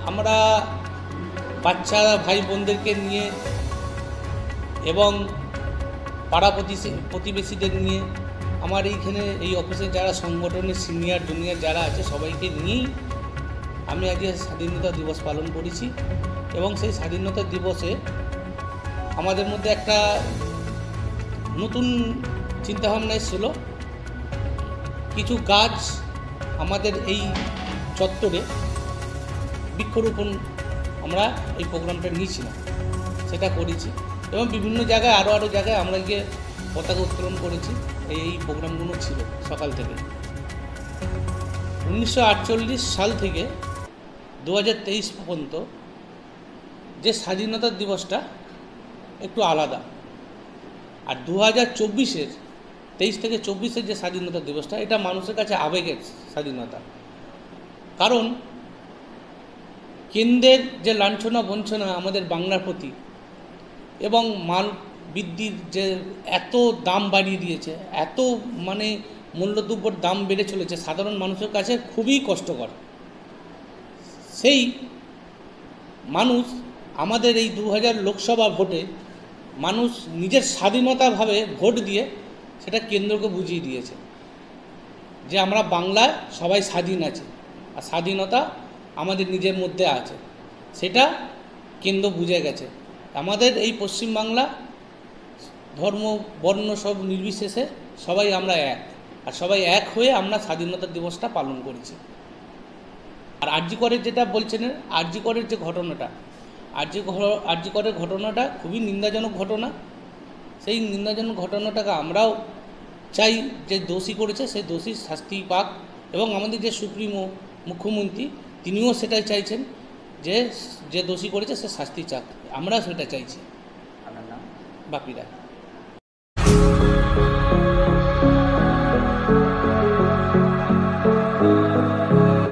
আমরা বাচ্চা ভাই বোনদেরকে নিয়ে এবং পাড়া প্রতিবেশীদের নিয়ে আমার এইখানে এই অফিসে যারা সংগঠনের সিনিয়র জুনিয়র যারা আছে সবাইকে নিয়েই আমি আজকে স্বাধীনতা দিবস পালন করেছি। এবং সেই স্বাধীনতা দিবসে আমাদের মধ্যে একটা নতুন চিন্তাভাবনা এসেছিল, কিছু গাছ আমাদের এই চত্বরে বৃক্ষরোপণ আমরা এই প্রোগ্রামটা নিয়েছিলাম, সেটা করেছি এবং বিভিন্ন জায়গায় আরও জায়গায় আমরা গিয়ে পতাকা উত্তোলন করেছি। এই প্রোগ্রামগুলো ছিল সকাল থেকে। 1948 সাল থেকে 2023 পর্যন্ত যে স্বাধীনতা দিবসটা একটু আলাদা, আর 2024-এর 23 থেকে 24-এর যে স্বাধীনতা দিবসটা এটা মানুষের কাছে আবেগের স্বাধীনতা। কারণ কেন্দ্রের যে লাঞ্ছনা বঞ্চনা আমাদের বাংলার প্রতি এবং মাল বৃদ্ধির যে এত দাম বাড়িয়ে দিয়েছে, এত মূল্যদ্রব্যর দাম বেড়ে চলেছে, সাধারণ মানুষের কাছে খুবই কষ্টকর। সেই মানুষ আমাদের এই 2000 লোকসভা ভোটে মানুষ নিজের স্বাধীনতাভাবে ভোট দিয়ে সেটা কেন্দ্রকে বুঝিয়ে দিয়েছে যে আমরা বাংলায় সবাই স্বাধীন আছে আর স্বাধীনতা আমাদের নিজের মধ্যে আছে, সেটা কেন্দ্র বুঝে গেছে। আমাদের এই পশ্চিমবাংলা ধর্ম বর্ণ সব নির্বিশেষে সবাই আমরা এক, আর সবাই এক হয়ে আমরা স্বাধীনতা দিবসটা পালন করেছি। আর আরজি করের যেটা বলছেন, আরজি করের যে ঘটনাটা, আরজি করের ঘটনাটা খুবই নিন্দাজনক ঘটনা। সেই নিন্দাজনক ঘটনাটাকে আমরাও চাই যে দোষী করেছে সেই দোষীর শাস্তি পাক, এবং আমাদের যে সুপ্রিমো মুখ্যমন্ত্রী তিনিও সেটাই চাইছেন যে যে দোষী করেছে সে শাস্তি চাক, আমরা সেটা চাইছি। বাপিরা।